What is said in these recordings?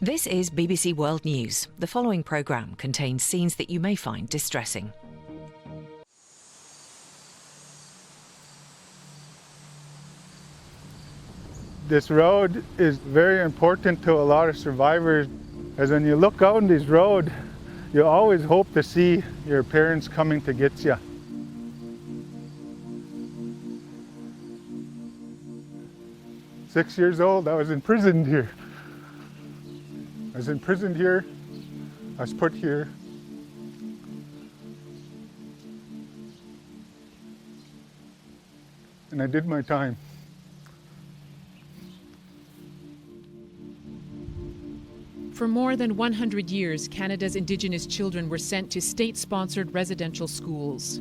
This is BBC World News. The following programme contains scenes that you may find distressing. This road is very important to a lot of survivors, as when you look out on this road, you always hope to see your parents coming to get you. "6 years old, I was imprisoned here. I was imprisoned here, I was put here. And I did my time." For more than 100 years, Canada's Indigenous children were sent to state-sponsored residential schools.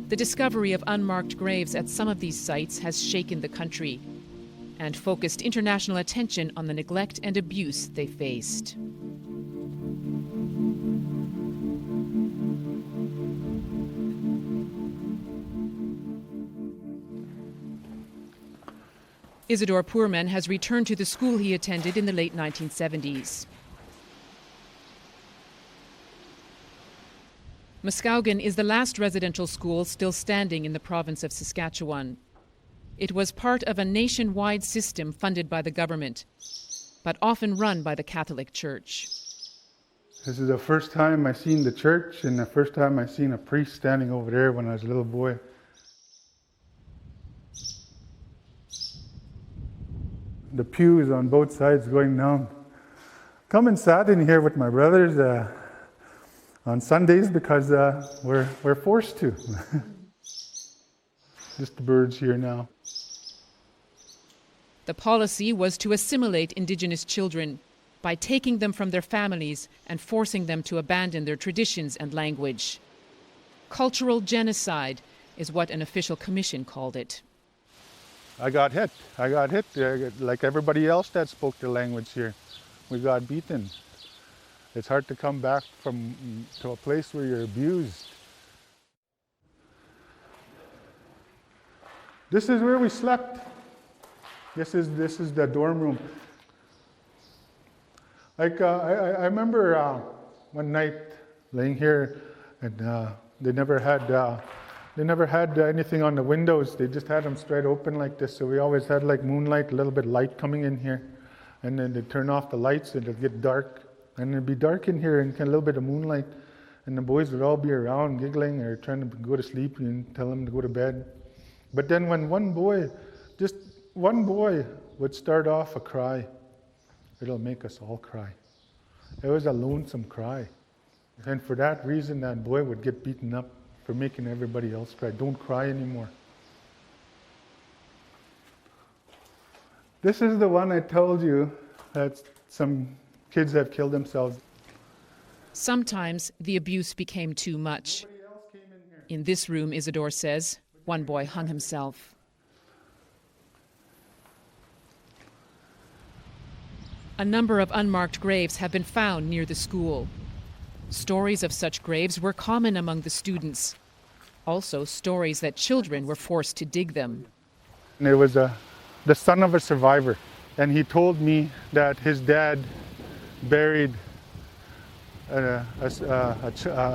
The discovery of unmarked graves at some of these sites has shaken the country and focused international attention on the neglect and abuse they faced. Isidore Poorman has returned to the school he attended in the late 1970s. Muskowgon is the last residential school still standing in the province of Saskatchewan. It was part of a nationwide system funded by the government, but often run by the Catholic Church. This is the first time I seen the church and the first time I seen a priest standing over there when I was a little boy. The pews on both sides going down. Come and sat in here with my brothers on Sundays because we're forced to. Just the birds here now. The policy was to assimilate Indigenous children by taking them from their families and forcing them to abandon their traditions and language. Cultural genocide is what an official commission called it. I got hit like everybody else that spoke the language here. We got beaten. It's hard to come back to a place where you're abused. This is where we slept. This is the dorm room. Like I remember one night laying here, and they never had anything on the windows. They just had them straight open like this. So we always had like moonlight, a little bit of light coming in here, and then they'd turn off the lights and it'd get dark, and it'd be dark in here and a little bit of moonlight, and the boys would all be around giggling or trying to go to sleep and tell them to go to bed. But then when one boy would start off a cry, it'll make us all cry. It was a lonesome cry. And for that reason, that boy would get beaten up for making everybody else cry. Don't cry anymore. This is the one I told you that some kids have killed themselves. Sometimes the abuse became too much. In this room, Isidore says, one boy hung himself. A number of unmarked graves have been found near the school. Stories of such graves were common among the students. Also, stories that children were forced to dig them. And it was the son of a survivor, and he told me that his dad buried a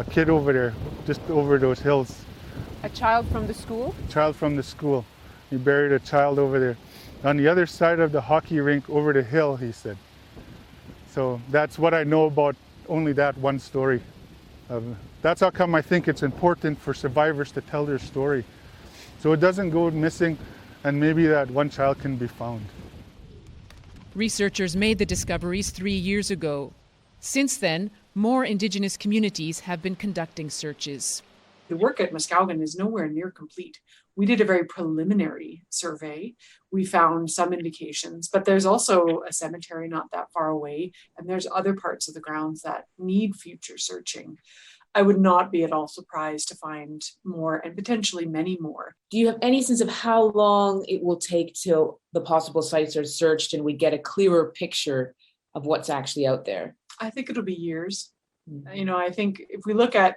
kid over there, just over those hills. A child from the school? A child from the school. He buried a child over there. On the other side of the hockey rink, over the hill, he said. So that's what I know about only that one story. That's how come I think it's important for survivors to tell their story, so it doesn't go missing, and maybe that one child can be found. Researchers made the discoveries 3 years ago. Since then, more Indigenous communities have been conducting searches. The work at Muskowgon is nowhere near complete. We did a very preliminary survey. We found some indications, but there's also a cemetery not that far away, and there's other parts of the grounds that need future searching. I would not be at all surprised to find more, and potentially many more. Do you have any sense of how long it will take till the possible sites are searched and we get a clearer picture of what's actually out there? I think it'll be years. I think if we look at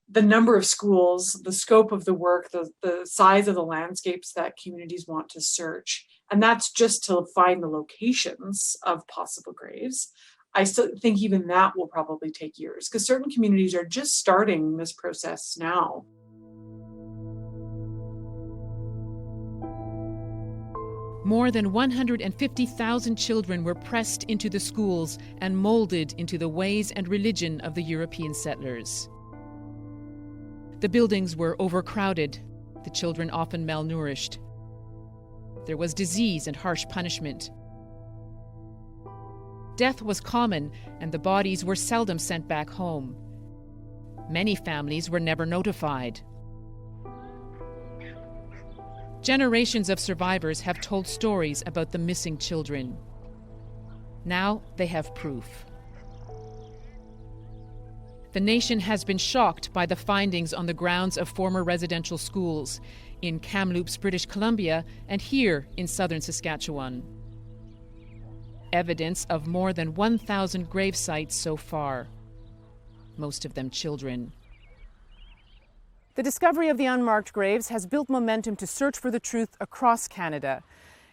the number of schools, the scope of the work, the size of the landscapes that communities want to search. And that's just to find the locations of possible graves. I still think even that will probably take years because certain communities are just starting this process now. More than 150,000 children were pressed into the schools and molded into the ways and religion of the European settlers. The buildings were overcrowded, the children often malnourished. There was disease and harsh punishment. Death was common, and the bodies were seldom sent back home. Many families were never notified. Generations of survivors have told stories about the missing children. Now they have proof. The nation has been shocked by the findings on the grounds of former residential schools in Kamloops, British Columbia, and here in southern Saskatchewan. Evidence of more than 1,000 grave sites so far, most of them children. The discovery of the unmarked graves has built momentum to search for the truth across Canada.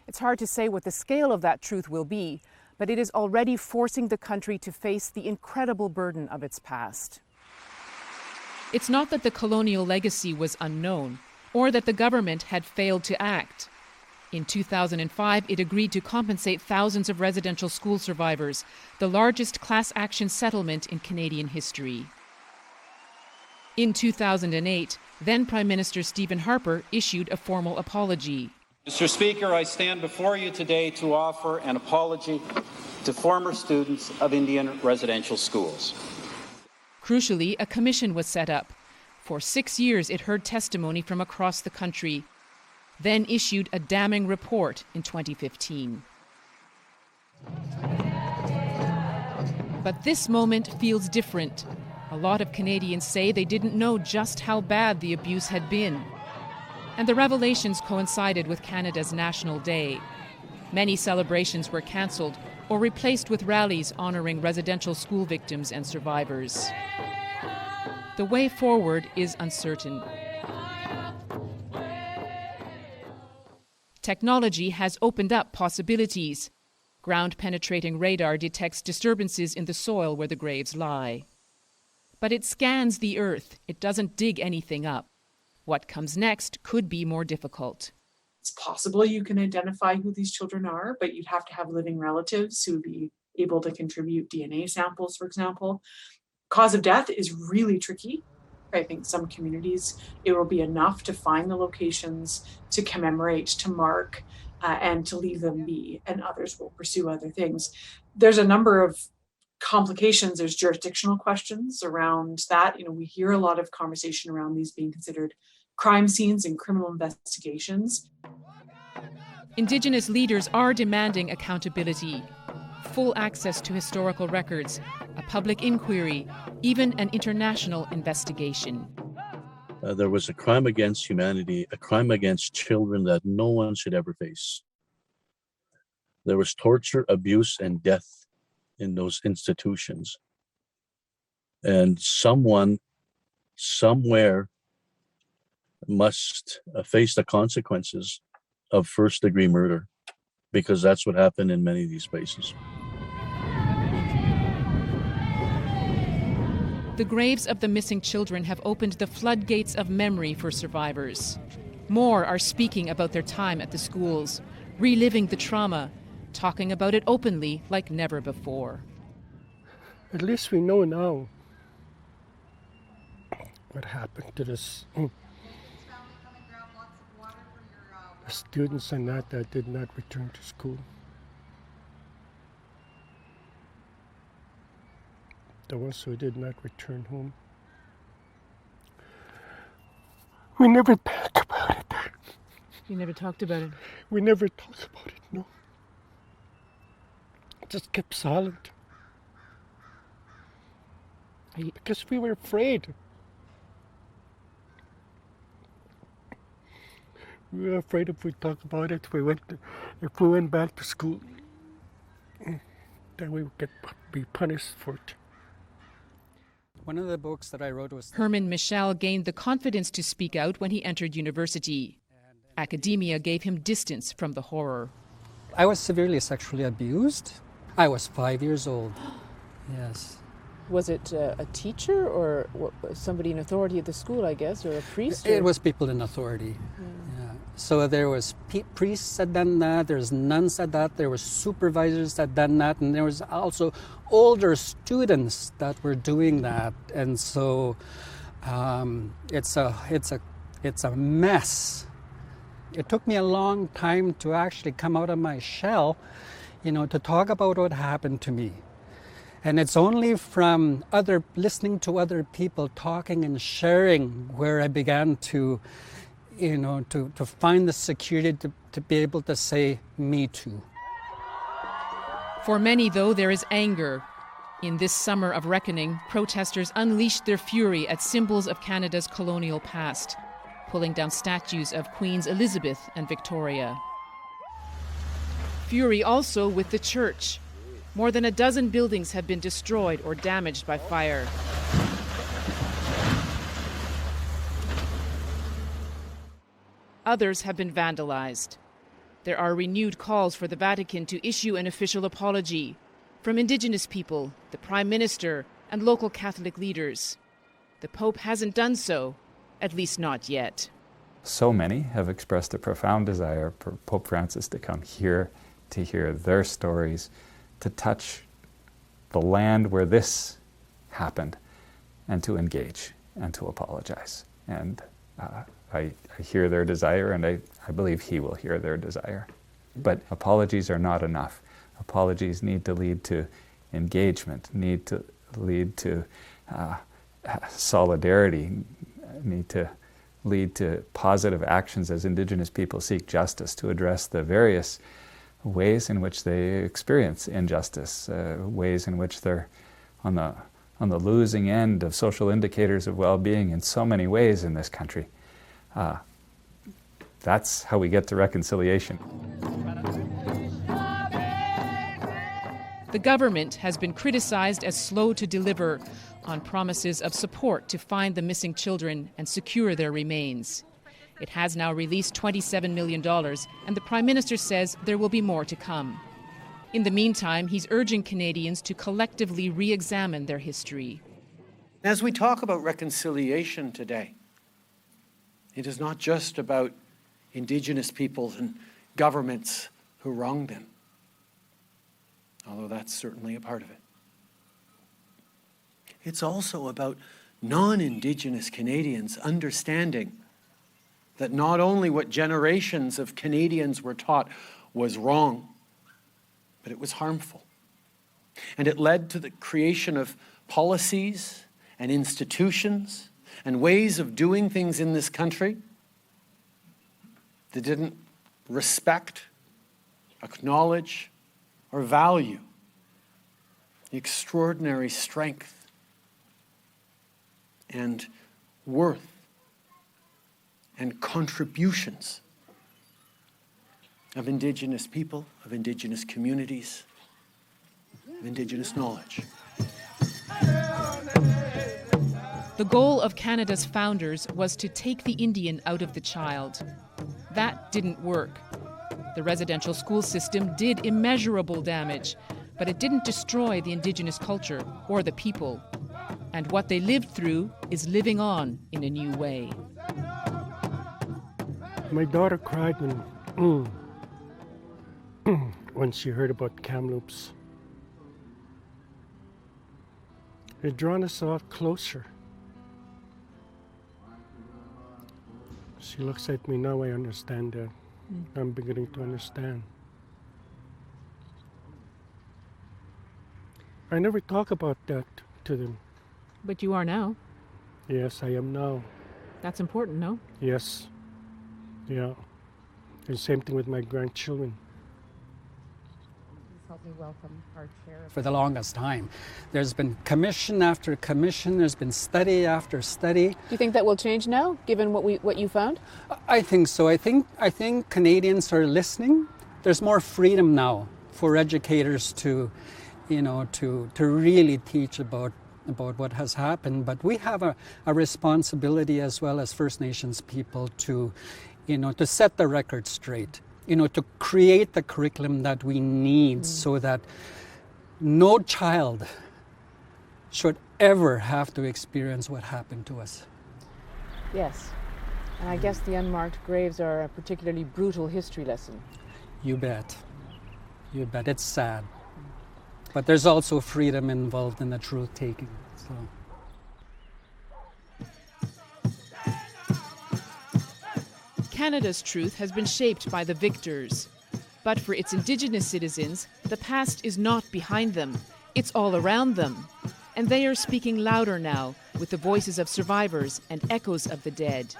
It's hard to say what the scale of that truth will be, but it is already forcing the country to face the incredible burden of its past. It's not that the colonial legacy was unknown, or that the government had failed to act. In 2005, it agreed to compensate thousands of residential school survivors, the largest class action settlement in Canadian history. In 2008, then Prime Minister Stephen Harper issued a formal apology. Mr. Speaker, I stand before you today to offer an apology to former students of Indian residential schools. Crucially, a commission was set up. For 6 years, it heard testimony from across the country, then issued a damning report in 2015. But this moment feels different. A lot of Canadians say they didn't know just how bad the abuse had been. And the revelations coincided with Canada's National Day. Many celebrations were cancelled or replaced with rallies honouring residential school victims and survivors. The way forward is uncertain. Technology has opened up possibilities. Ground-penetrating radar detects disturbances in the soil where the graves lie. But it scans the earth. It doesn't dig anything up. What comes next could be more difficult. It's possible you can identify who these children are, but you'd have to have living relatives who would be able to contribute DNA samples, for example. Cause of death is really tricky. I think some communities, it will be enough to find the locations, to commemorate, to mark, and to leave them be, and others will pursue other things. There's a number of complications. There's jurisdictional questions around that. We hear a lot of conversation around these being considered crime scenes in criminal investigations. Indigenous leaders are demanding accountability, full access to historical records, a public inquiry, even an international investigation. There was a crime against humanity, a crime against children that no one should ever face. There was torture, abuse, and death in those institutions. And someone, somewhere, must face the consequences of first-degree murder, because that's what happened in many of these places. The graves of the missing children have opened the floodgates of memory for survivors. More are speaking about their time at the schools, reliving the trauma, talking about it openly like never before. At least we know now what happened to this. The students and that did not return to school. The ones who did not return home. We never talked about it. You never talked about it? We never talked about it, no. Just kept silent. Because we were afraid. We were afraid if we talked about it, if we went back to school, then we would be punished for it. One of the books that I wrote was... Herman Michel gained the confidence to speak out when he entered university. Academia gave him distance from the horror. I was severely sexually abused. I was 5 years old. Yes. Was it a teacher or somebody in authority at the school, I guess, or a priest? It was people in authority. Yeah. So there was priests that done that, there's nuns that done that, there were supervisors that done that, and there was also older students that were doing that. And so it's a mess. It took me a long time to actually come out of my shell, to talk about what happened to me. And it's only from listening to other people talking and sharing where I began to find the security to be able to say, me too. For many, though, there is anger. In this summer of reckoning, protesters unleashed their fury at symbols of Canada's colonial past, pulling down statues of Queens Elizabeth and Victoria. Fury also with the church. More than a dozen buildings have been destroyed or damaged by fire. Others have been vandalized. There are renewed calls for the Vatican to issue an official apology from Indigenous people, the Prime Minister, and local Catholic leaders. The Pope hasn't done so, at least not yet. So many have expressed a profound desire for Pope Francis to come here to hear their stories, to touch the land where this happened, and to engage and to apologize. And I hear their desire, and I believe he will hear their desire. But apologies are not enough. Apologies need to lead to engagement, need to lead to solidarity, need to lead to positive actions as Indigenous people seek justice to address the various ways in which they experience injustice, ways in which they're on the losing end of social indicators of well-being in so many ways in this country. That's how we get to reconciliation. The government has been criticized as slow to deliver on promises of support to find the missing children and secure their remains. It has now released $27 million, and the Prime Minister says there will be more to come. In the meantime, he's urging Canadians to collectively re-examine their history. As we talk about reconciliation today, it is not just about Indigenous peoples and governments who wronged them, although that's certainly a part of it. It's also about non-Indigenous Canadians understanding that not only what generations of Canadians were taught was wrong, but it was harmful. And it led to the creation of policies and institutions and ways of doing things in this country that didn't respect, acknowledge, or value the extraordinary strength and worth and contributions of Indigenous people, of Indigenous communities, of Indigenous knowledge. The goal of Canada's founders was to take the Indian out of the child. That didn't work. The residential school system did immeasurable damage, but it didn't destroy the Indigenous culture or the people. And what they lived through is living on in a new way. My daughter cried when she heard about Kamloops. It drawn us all closer. She looks at me now, I understand that. I'm beginning to understand. I never talk about that to them. But you are now. Yes, I am now. That's important, no? Yes. Yeah. And same thing with my grandchildren. Please help me welcome our chair. For the longest time, there's been commission after commission, there's been study after study. Do you think that will change now, given what you found? I think so. I think Canadians are listening. There's more freedom now for educators to really teach about about what has happened, but we have a responsibility as well as First Nations people to, to set the record straight, to create the curriculum that we need so that no child should ever have to experience what happened to us. Yes. And I guess the unmarked graves are a particularly brutal history lesson. You bet. You bet. It's sad. But there's also freedom involved in the truth-taking. So. Canada's truth has been shaped by the victors. But for its Indigenous citizens, the past is not behind them. It's all around them. And they are speaking louder now, with the voices of survivors and echoes of the dead.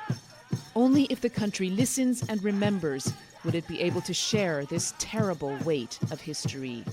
Only if the country listens and remembers would it be able to share this terrible weight of history.